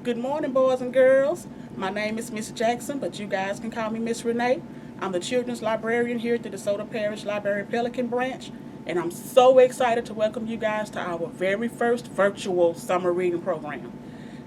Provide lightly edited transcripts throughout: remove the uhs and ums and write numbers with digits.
Good morning, boys and girls. My name is Miss Jackson, but you guys can call me Miss Renee. I'm the children's librarian here at the DeSoto Parish Library Pelican Branch, and I'm so excited to welcome you guys to our very first virtual summer reading program.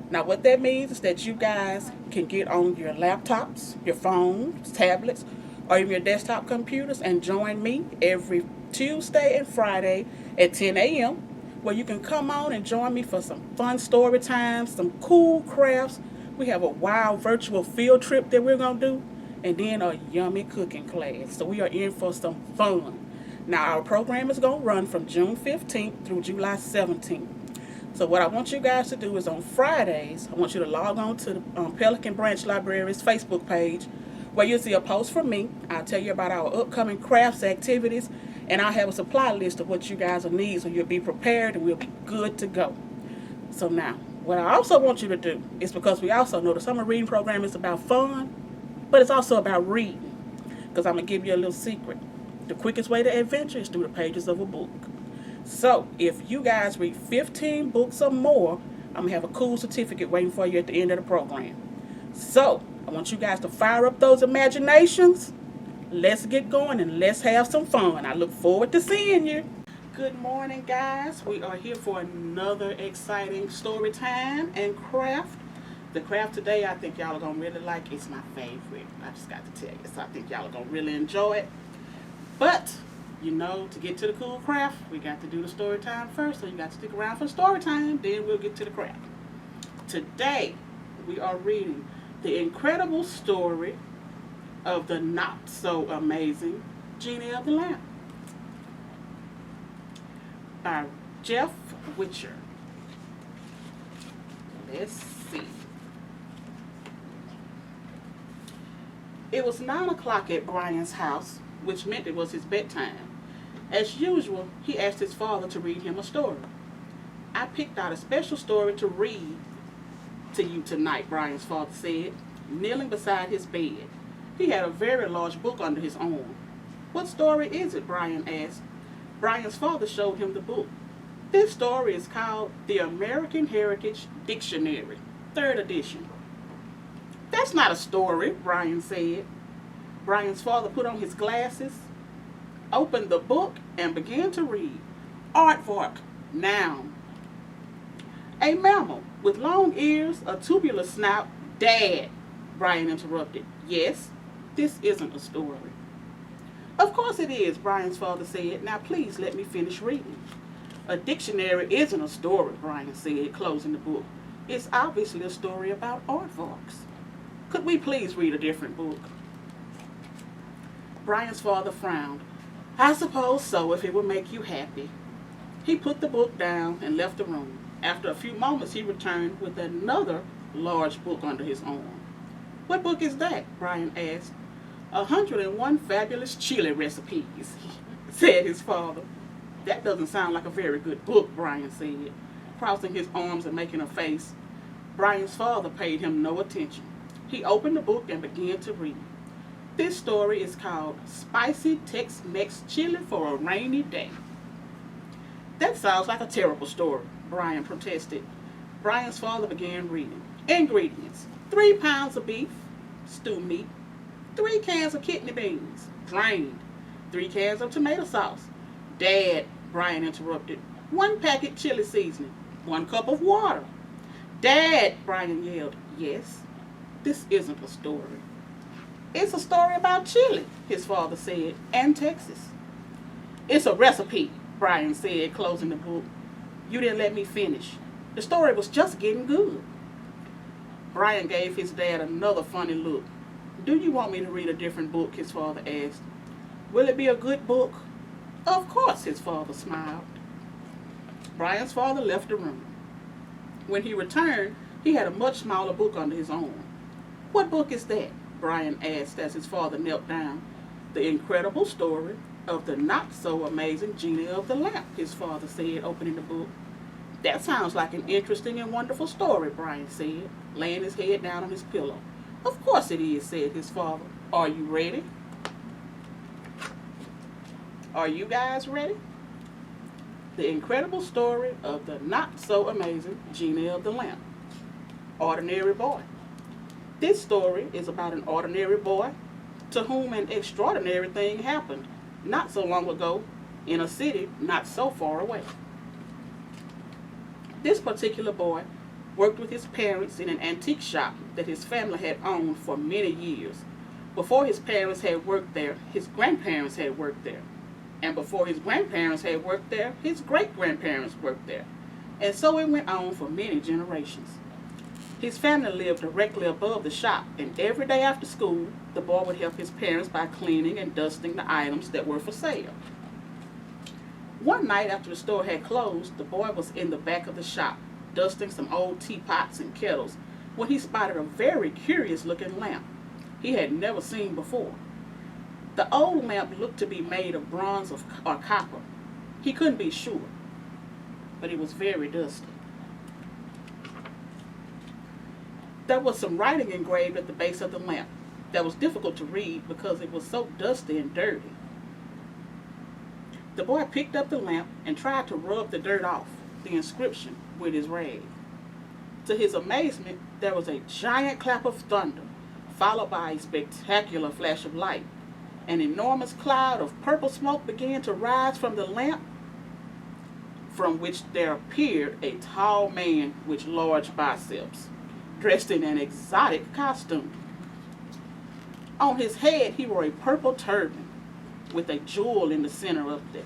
Now, what that means is that you guys can get on your laptops, your phones, tablets, or even your desktop computers and join me every Tuesday and Friday at 10 a.m., where you can come on and join me for some fun story times, some cool crafts. We have a wild virtual field trip that we're going to do, and then a yummy cooking class. So we are in for some fun. Now, our program is going to run from June 15th through July 17th. So what I want you guys to do is on Fridays, I want you to log on to the Pelican Branch Library's Facebook page, where you'll see a post from me. I'll tell you about our upcoming crafts activities, and I'll have a supply list of what you guys will need so you'll be prepared and we'll be good to go. So now, what I also want you to do is, because we also know the summer reading program is about fun, but it's also about reading. Because I'm going to give you a little secret. The quickest way to adventure is through the pages of a book. So, if you guys read 15 books or more, I'm going to have a cool certificate waiting for you at the end of the program. So, I want you guys to fire up those imaginations. Let's get going and let's have some fun. I look forward to seeing you. Good morning, guys. We are here for another exciting story time and craft. The craft today, I think y'all are going to really like. It's my favorite. I just got to tell you. So I think y'all are going to really enjoy it. But, you know, to get to the cool craft, we got to do the story time first. So you got to stick around for story time. Then we'll get to the craft. Today, we are reading The Incredible Story of the Not-So-Amazing Genie of the Lamp by Jeff Witcher. Let's see. It was 9 o'clock at Brian's house, which meant it was his bedtime. As usual, he asked his father to read him a story. I picked out a special story to read to you tonight, Brian's father said, kneeling beside his bed. He had a very large book under his arm. What story is it? Brian asked. Brian's father showed him the book. This story is called The American Heritage Dictionary, 3rd edition. That's not a story, Brian said. Brian's father put on his glasses, opened the book, and began to read. Aardvark, noun. A mammal with long ears, a tubular snout. Dad, Brian interrupted. Yes, this isn't a story. Of course it is, Brian's father said. Now please let me finish reading. A dictionary isn't a story, Brian said, closing the book. It's obviously a story about aardvarks. Could we please read a different book? Brian's father frowned. I suppose so, if it would make you happy. He put the book down and left the room. After a few moments, he returned with another large book under his arm. What book is that? Brian asked. 101 Fabulous Chili Recipes, said his father. That doesn't sound like a very good book, Brian said, crossing his arms and making a face. Brian's father paid him no attention. He opened the book and began to read. This story is called Spicy Tex-Mex Chili for a Rainy Day. That sounds like a terrible story, Brian protested. Brian's father began reading. Ingredients: 3 pounds of beef, stew meat, 3 cans of kidney beans, drained, 3 cans of tomato sauce. Dad, Brian interrupted. 1 packet chili seasoning, 1 cup of water. Dad, Brian yelled. Yes, this isn't a story. It's a story about chili, his father said, and Texas. It's a recipe, Brian said, closing the book. You didn't let me finish. The story was just getting good. Brian gave his dad another funny look. Do you want me to read a different book? His father asked. Will it be a good book? Of course, his father smiled. Brian's father left the room. When he returned, he had a much smaller book under his arm. What book is that? Brian asked as his father knelt down. The Incredible Story of the Not-So-Amazing Genie of the Lamp, his father said, opening the book. That sounds like an interesting and wonderful story, Brian said, laying his head down on his pillow. Of course it is, said his father. Are you ready? Are you guys ready? The Incredible Story of the Not-So-Amazing Genie of the Lamp. ordinary boy. This story is about an ordinary boy to whom an extraordinary thing happened not so long ago in a city not so far away. This particular boy worked with his parents in an antique shop that his family had owned for many years. Before his parents had worked there, his grandparents had worked there. And before his grandparents had worked there, his great-grandparents worked there. And so it went on for many generations. His family lived directly above the shop, and every day after school, the boy would help his parents by cleaning and dusting the items that were for sale. One night after the store had closed, the boy was in the back of the shop, dusting some old teapots and kettles, when he spotted a very curious-looking lamp he had never seen before. The old lamp looked to be made of bronze or copper. He couldn't be sure, but it was very dusty. There was some writing engraved at the base of the lamp that was difficult to read because it was so dusty and dirty. The boy picked up the lamp and tried to rub the dirt off the inscription with his rag. To his amazement, there was a giant clap of thunder, followed by a spectacular flash of light. An enormous cloud of purple smoke began to rise from the lamp, from which there appeared a tall man with large biceps, dressed in an exotic costume. On his head, he wore a purple turban with a jewel in the center of it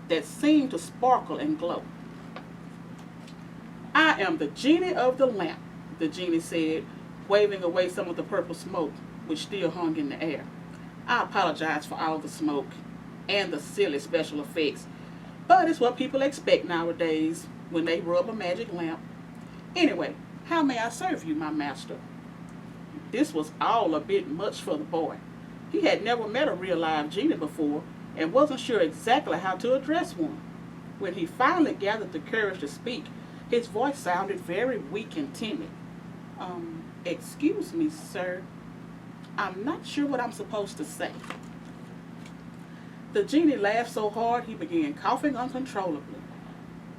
that seemed to sparkle and glow. "I am the genie of the lamp," the genie said, waving away some of the purple smoke which still hung in the air. "I apologize for all the smoke and the silly special effects, but it's what people expect nowadays when they rub a magic lamp. Anyway, how may I serve you, my master?" This was all a bit much for the boy. He had never met a real live genie before and wasn't sure exactly how to address one. When he finally gathered the courage to speak, his voice sounded very weak and timid. Excuse me, sir. I'm not sure what I'm supposed to say." The genie laughed so hard he began coughing uncontrollably.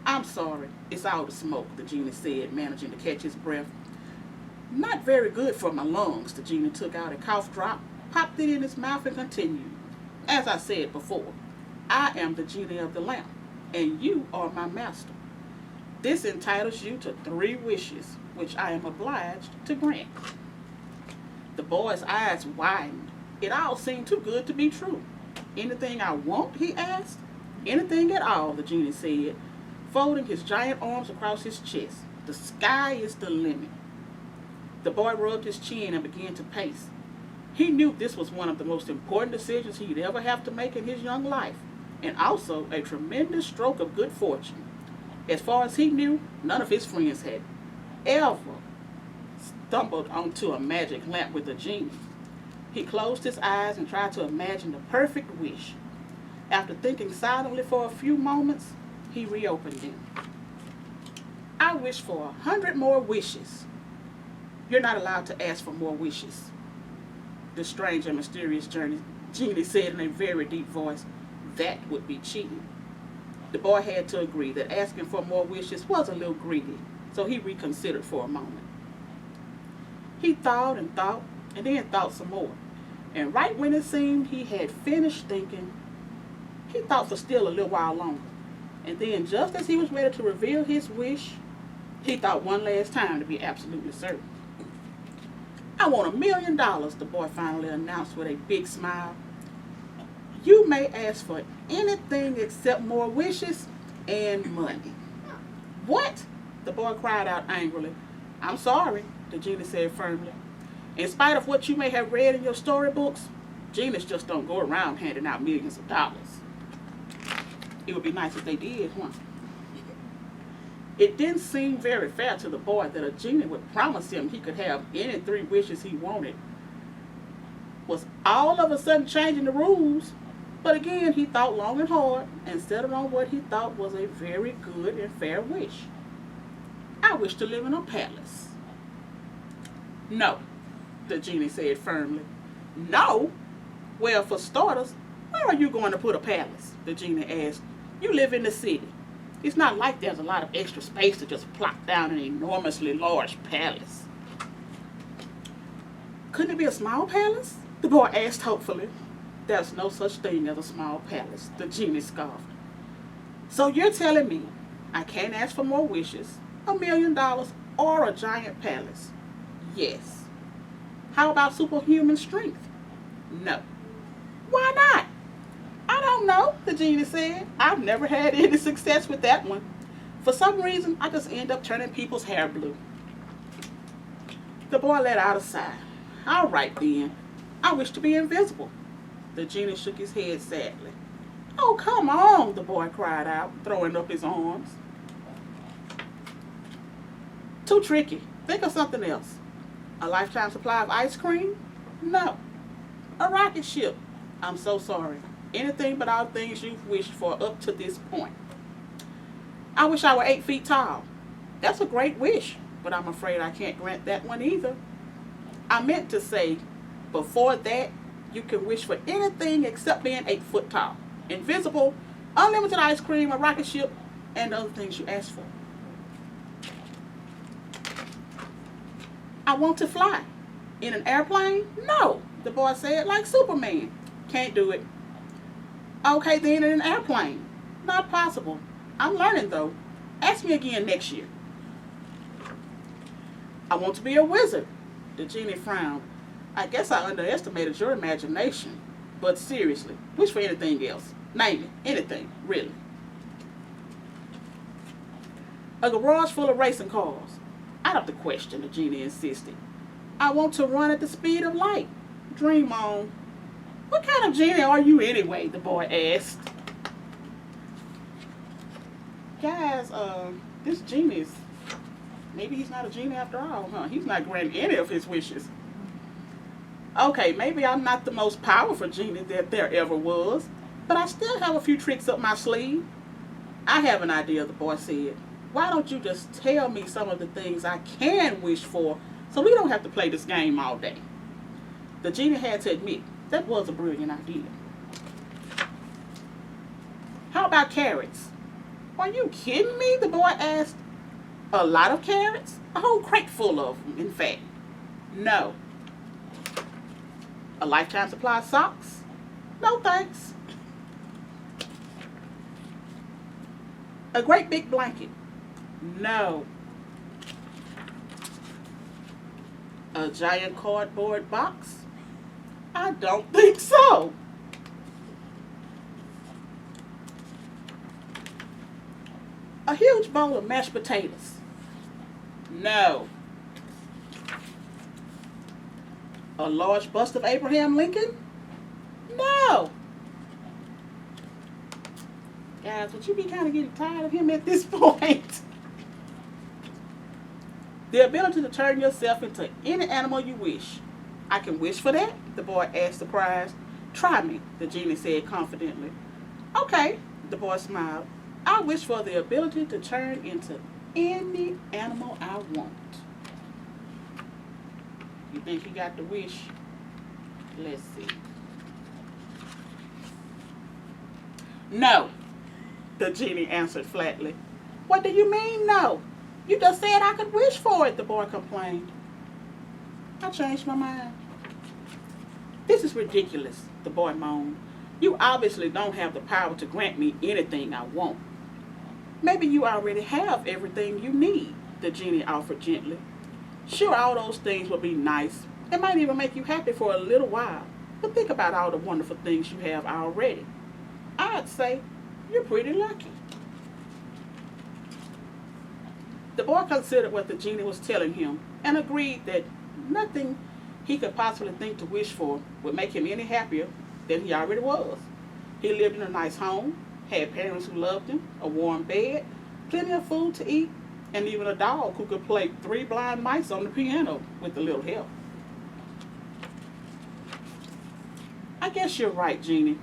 "I'm sorry, it's all the smoke," the genie said, managing to catch his breath. "Not very good for my lungs." The genie took out a cough drop, popped it in his mouth, and continued. "As I said before, I am the genie of the lamp, and you are my master. This entitles you to 3 wishes, which I am obliged to grant." The boy's eyes widened. It all seemed too good to be true. "Anything I want?" he asked. "Anything at all," the genie said, folding his giant arms across his chest. "The sky is the limit." The boy rubbed his chin and began to pace. He knew this was one of the most important decisions he'd ever have to make in his young life, and also a tremendous stroke of good fortune. As far as he knew, none of his friends had ever stumbled onto a magic lamp with a genie. He closed his eyes and tried to imagine the perfect wish. After thinking silently for a few moments, he reopened them. "I wish for 100 more wishes." "You're not allowed to ask for more wishes," the strange and mysterious genie said in a very deep voice. "That would be cheating." The boy had to agree that asking for more wishes was a little greedy, so he reconsidered for a moment. He thought and then thought some more. And right when it seemed he had finished thinking, he thought for still a little while longer. And then, just as he was ready to reveal his wish, he thought one last time to be absolutely certain. "I want $1 million, the boy finally announced with a big smile. "You may ask for anything except more wishes and money." "What?" the boy cried out angrily. "I'm sorry," the genie said firmly. "In spite of what you may have read in your storybooks, genies just don't go around handing out millions of dollars." It would be nice if they did, huh? It didn't seem very fair to the boy that a genie would promise him he could have any 3 wishes he wanted. Was all of a sudden changing the rules? But again, he thought long and hard and settled on what he thought was a very good and fair wish. "I wish to live in a palace." "No," the genie said firmly. "No? Well, for starters, where are you going to put a palace?" the genie asked. "You live in the city. It's not like there's a lot of extra space to just plop down an enormously large palace. Couldn't it be a small palace? The boy asked hopefully. There's no such thing as a small palace, the genie scoffed. So you're telling me I can't ask for more wishes, $1 million, or a giant palace? Yes. How about superhuman strength? No. Why not? I don't know, the genie said. I've never had any success with that one. For some reason, I just end up turning people's hair blue. The boy let out a sigh. All right then. I wish to be invisible. The genie shook his head sadly. Oh, come on, the boy cried out, throwing up his arms. Too tricky. Think of something else. A lifetime supply of ice cream? No. A rocket ship? I'm so sorry. Anything but all things you've wished for up to this point. I wish I were 8 feet tall. That's a great wish, but I'm afraid I can't grant that one either. I meant to say, before that, you can wish for anything except being 8 foot tall. Invisible, unlimited ice cream, a rocket ship, and other things you ask for. I want to fly. In an airplane? No, the boy said, like Superman. Can't do it. Okay, then in an airplane. Not possible. I'm learning though. Ask me again next year. I want to be a wizard. The genie frowned. I guess I underestimated your imagination. But seriously, wish for anything else. Name it. Anything, really. A garage full of racing cars. Out of the question, the genie insisted. I want to run at the speed of light. Dream on. What kind of genie are you anyway? The boy asked. Guys, this genie is, maybe he's not a genie after all, huh? He's not granting any of his wishes. Okay, maybe I'm not the most powerful genie that there ever was, but I still have a few tricks up my sleeve. I have an idea, the boy said. Why don't you just tell me some of the things I can wish for so we don't have to play this game all day? The genie had to admit, that was a brilliant idea. How about carrots? Are you kidding me? The boy asked. A lot of carrots? A whole crate full of them, in fact. No. A lifetime supply of socks? No thanks. A great big blanket? No. A giant cardboard box? I don't think so. A huge bowl of mashed potatoes? No. A large bust of Abraham Lincoln? No. Guys, would you be kind of getting tired of him at this point? The ability to turn yourself into any animal you wish. I can wish for that? The boy asked surprised. Try me, the genie said confidently. Okay, the boy smiled. I wish for the ability to turn into any animal I want. You think he got the wish? Let's see. No, the genie answered flatly. What do you mean no? You just said I could wish for it, the boy complained. I changed my mind. This is ridiculous, the boy moaned. You obviously don't have the power to grant me anything I want. Maybe you already have everything you need, the genie offered gently. Sure, all those things will be nice. It might even make you happy for a little while. But think about all the wonderful things you have already. I'd say you're pretty lucky. The boy considered what the genie was telling him and agreed that nothing he could possibly think to wish for would make him any happier than he already was. He lived in a nice home, had parents who loved him, a warm bed, plenty of food to eat, and even a dog who could play 3 blind mice on the piano with a little help. I guess you're right, Genie.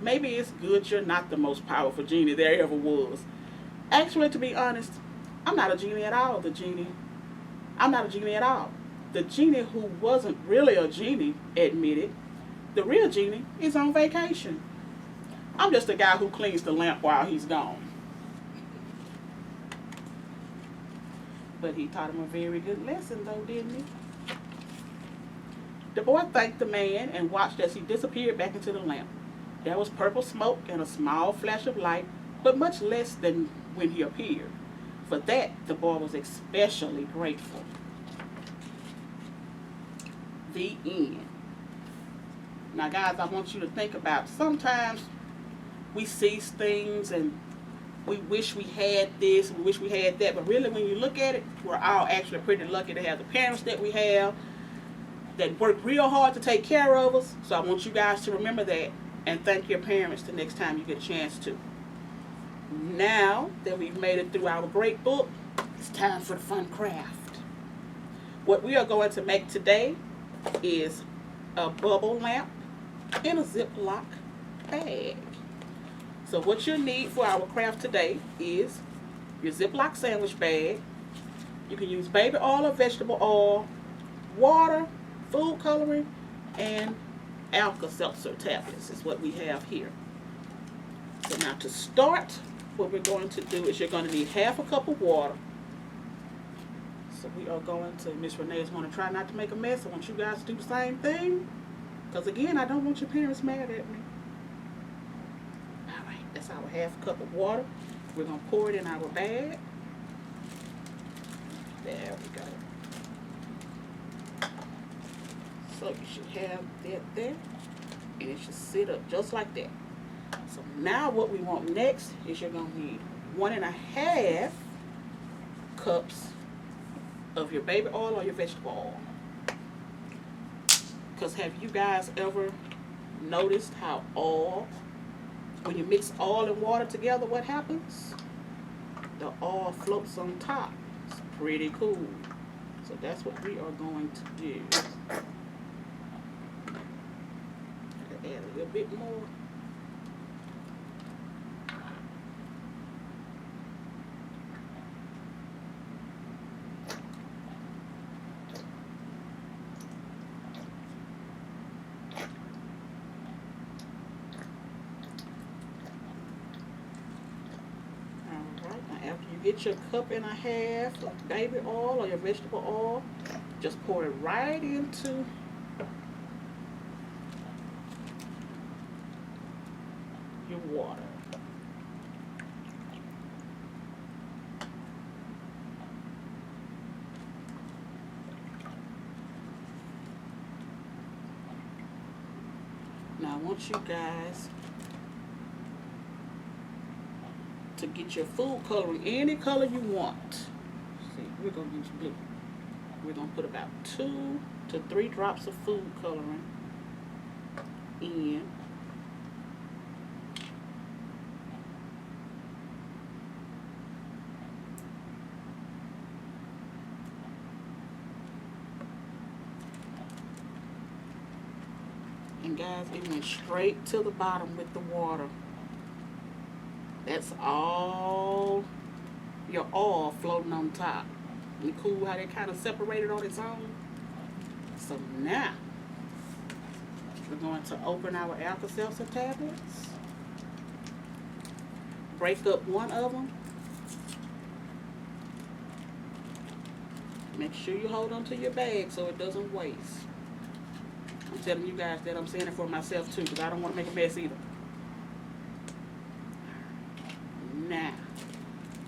Maybe it's good you're not the most powerful genie there ever was. Actually, to be honest, I'm not a genie at all, I'm not a genie at all. The genie who wasn't really a genie admitted. The real genie is on vacation. I'm just a guy who cleans the lamp while he's gone. But he taught him a very good lesson though, didn't he? The boy thanked the man and watched as he disappeared back into the lamp. There was purple smoke and a small flash of light, but much less than when he appeared. For that, the boy was especially grateful. The end. Now, guys, I want you to think about, sometimes we see things and we wish we had this, we wish we had that, but really when you look at it, we're all actually pretty lucky to have the parents that we have that work real hard to take care of us. So I want you guys to remember that and thank your parents the next time you get a chance to. Now that we've made it through our great book, it's time for the fun craft. What we are going to make today is a bubble lamp in a Ziploc bag. So what you'll need for our craft today is your Ziploc sandwich bag. You can use baby oil or vegetable oil, water, food coloring, and Alka-Seltzer tablets is what we have here. So now to start, what we're going to do is you're going to need half a cup of water. So we are going to, Miss Renee is going to try not to make a mess. I want you guys to do the same thing. Because again, I don't want your parents mad at me. Alright, that's our half cup of water. We're going to pour it in our bag. There we go. So you should have that there. And it should sit up just like that. So now what we want next is you're going to need 1.5 cups of your baby oil or your vegetable oil. Because have you guys ever noticed how oil, when you mix oil and water together, what happens? The oil floats on top. It's pretty cool. So that's what we are going to do. Add a little bit more. Get your 1.5 cups of baby oil or your vegetable oil. Just pour it right into your water. Now I want you guys to get your food coloring any color you want. See, we're going to use blue. We're going to put about 2 to 3 drops of food coloring in. And guys, it went straight to the bottom with the water. That's all your oil floating on top. Isn't it cool how they kind of separated on its own? So now, we're going to open our Alka-Seltzer tablets. Break up one of them. Make sure you hold on to your bag so it doesn't waste. I'm telling you guys that I'm saying it for myself too, because I don't want to make a mess either. Now,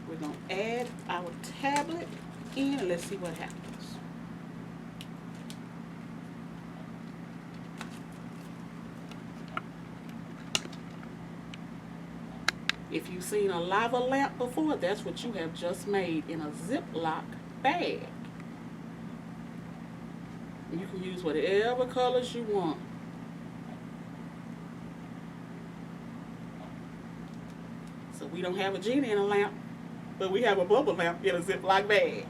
we're going to add our tablet in and let's see what happens. If you've seen a lava lamp before, that's what you have just made in a Ziploc bag. You can use whatever colors you want. So we don't have a Genie in a lamp, but we have a bubble lamp in a Ziploc bag.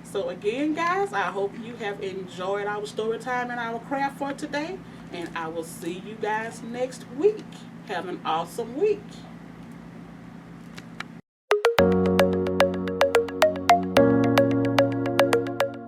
So again, guys, I hope you have enjoyed our story time and our craft for today. And I will see you guys next week. Have an awesome week.